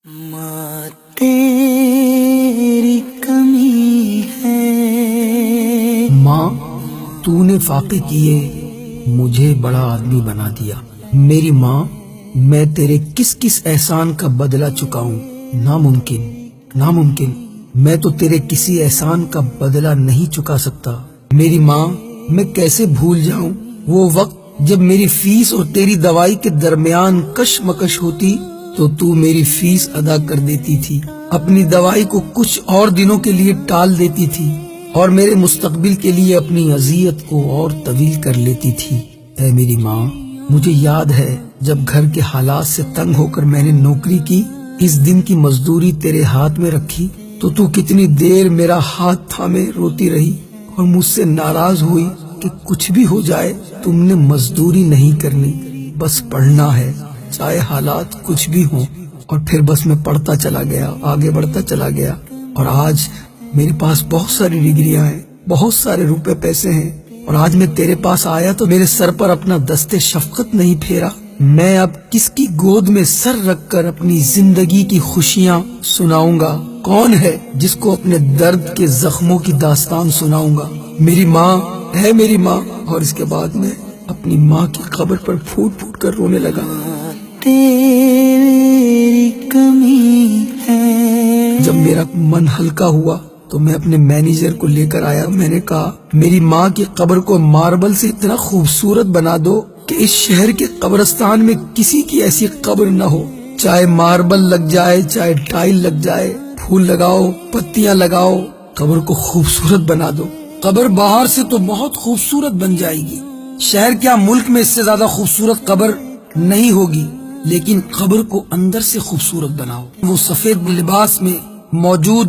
ماں تیری کمی ہے، ماں تو نے فاقے کیے مجھے بڑا آدمی بنا دیا۔ میری ماں میں تیرے کس کس احسان کا بدلہ چکاؤں؟ ناممکن، میں تو تیرے کسی احسان کا بدلہ نہیں چکا سکتا۔ میری ماں میں کیسے بھول جاؤں وہ وقت جب میری فیس اور تیری دوائی کے درمیان کشمکش ہوتی تو میری فیس ادا کر دیتی تھی، اپنی دوائی کو کچھ اور دنوں کے لیے ٹال دیتی تھی اور میرے مستقبل کے لیے اپنی اذیت کو اور طویل کر لیتی تھی۔ اے میری ماں، مجھے یاد ہے جب گھر کے حالات سے تنگ ہو کر میں نے نوکری کی، اس دن کی مزدوری تیرے ہاتھ میں رکھی تو کتنی دیر میرا ہاتھ تھامے روتی رہی اور مجھ سے ناراض ہوئی کہ کچھ بھی ہو جائے تم نے مزدوری نہیں کرنی، بس پڑھنا ہے چاہے حالات کچھ بھی ہوں۔ اور پھر بس میں پڑھتا چلا گیا، آگے بڑھتا چلا گیا، اور آج میرے پاس بہت ساری ڈگریاں ہیں، بہت سارے روپے پیسے ہیں، اور آج میں تیرے پاس آیا تو میرے سر پر اپنا دست شفقت نہیں پھیرا۔ میں اب کس کی گود میں سر رکھ کر اپنی زندگی کی خوشیاں سناؤں گا؟ کون ہے جس کو اپنے درد کے زخموں کی داستان سناؤں گا؟ میری ماں ہے میری ماں۔ اور اس کے بعد میں اپنی ماں کی قبر پر پھوٹ پھوٹ کر رونے لگا۔ تیری کمی ہے۔ جب میرا من ہلکا ہوا تو میں اپنے مینیجر کو لے کر آیا۔ میں نے کہا میری ماں کی قبر کو ماربل سے اتنا خوبصورت بنا دو کہ اس شہر کے قبرستان میں کسی کی ایسی قبر نہ ہو، چاہے ماربل لگ جائے چاہے ٹائل لگ جائے، پھول لگاؤ، پتیاں لگاؤ، قبر کو خوبصورت بنا دو۔ قبر باہر سے تو بہت خوبصورت بن جائے گی، شہر کیا ملک میں اس سے زیادہ خوبصورت قبر نہیں ہوگی، لیکن قبر کو اندر سے خوبصورت بناؤ۔ وہ سفید لباس میں موجود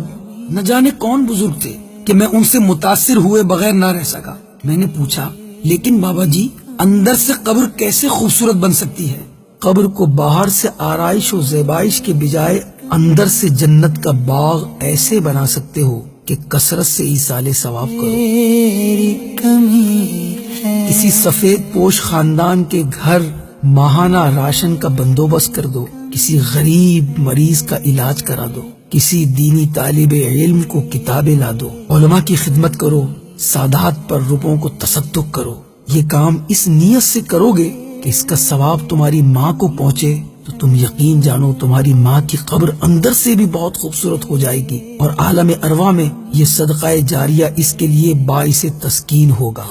نہ جانے کون بزرگ تھے کہ میں ان سے متاثر ہوئے بغیر نہ رہ سکا۔ میں نے پوچھا لیکن بابا جی اندر سے قبر کیسے خوبصورت بن سکتی ہے؟ قبر کو باہر سے آرائش و زیبائش کے بجائے اندر سے جنت کا باغ ایسے بنا سکتے ہو کہ کثرت سے ایصال ثواب کرو۔ تیری کمی ہے۔ کسی سفید پوش خاندان کے گھر ماہانہ راشن کا بندوبست کر دو، کسی غریب مریض کا علاج کرا دو، کسی دینی طالب علم کو کتابیں لا دو، علماء کی خدمت کرو، سادات پر روپوں کو تصدق کرو۔ یہ کام اس نیت سے کرو گے کہ اس کا ثواب تمہاری ماں کو پہنچے تو تم یقین جانو تمہاری ماں کی قبر اندر سے بھی بہت خوبصورت ہو جائے گی، اور عالم ارواح میں یہ صدقہ جاریہ اس کے لیے باعث تسکین ہوگا۔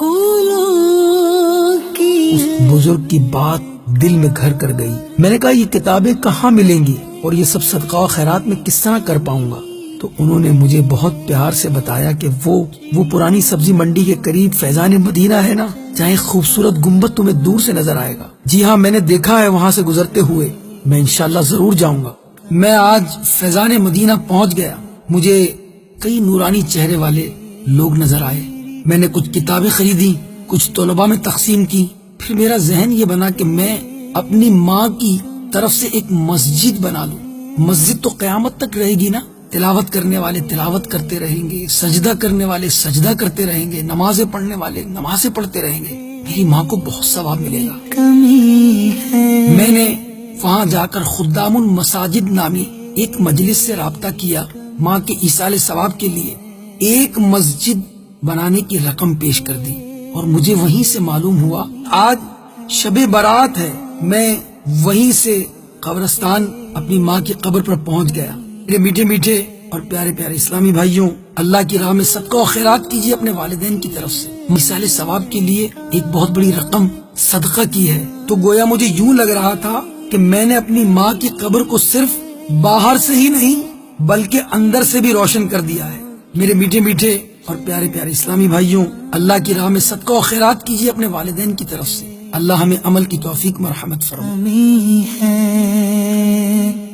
اس بزرگ کی بات دل میں گھر کر گئی۔ میں نے کہا یہ کتابیں کہاں ملیں گی اور یہ سب صدقہ و خیرات میں کس طرح کر پاؤں گا؟ تو انہوں نے مجھے بہت پیار سے بتایا کہ وہ پرانی سبزی منڈی کے قریب فیضان مدینہ ہے نا، جہاں ایک خوبصورت گنبد تمہیں دور سے نظر آئے گا۔ جی ہاں، میں نے دیکھا ہے وہاں سے گزرتے ہوئے، میں انشاءاللہ ضرور جاؤں گا۔ میں آج فیضان مدینہ پہنچ گیا، مجھے کئی نورانی چہرے والے لوگ نظر آئے۔ میں نے کچھ کتابیں خریدی، کچھ طلباء میں تقسیم کی۔ پھر میرا ذہن یہ بنا کہ میں اپنی ماں کی طرف سے ایک مسجد بنا لوں۔ مسجد تو قیامت تک رہے گی نا، تلاوت کرنے والے تلاوت کرتے رہیں گے، سجدہ کرنے والے سجدہ کرتے رہیں گے، نمازیں پڑھنے والے نمازیں پڑھتے رہیں گے، میری ماں کو بہت ثواب ملے گا۔ کمی ہے۔ میں نے وہاں جا کر خدام المساجد نامی ایک مجلس سے رابطہ کیا، ماں کے ایصال ثواب کے لیے ایک مسجد بنانے کی رقم پیش کر دی، اور مجھے وہیں سے معلوم ہوا آج شب برات ہے۔ میں وہیں سے قبرستان اپنی ماں کی قبر پر پہنچ گیا۔ میرے میٹھے میٹھے اور پیارے پیارے اسلامی بھائیوں، اللہ کی راہ میں صدقہ و خیرات کیجیے اپنے والدین کی طرف سے۔ ایصال ثواب کے لیے ایک بہت بڑی رقم صدقہ کی ہے، تو گویا مجھے یوں لگ رہا تھا کہ میں نے اپنی ماں کی قبر کو صرف باہر سے ہی نہیں بلکہ اندر سے بھی روشن کر دیا ہے۔ میرے میٹھے میٹھے اور پیارے پیارے اسلامی بھائیوں، اللہ کی راہ میں صدقہ و خیرات کیجیے اپنے والدین کی طرف سے۔ اللہ ہمیں عمل کی توفیق مرحمت فرمائے۔ کمی ہے۔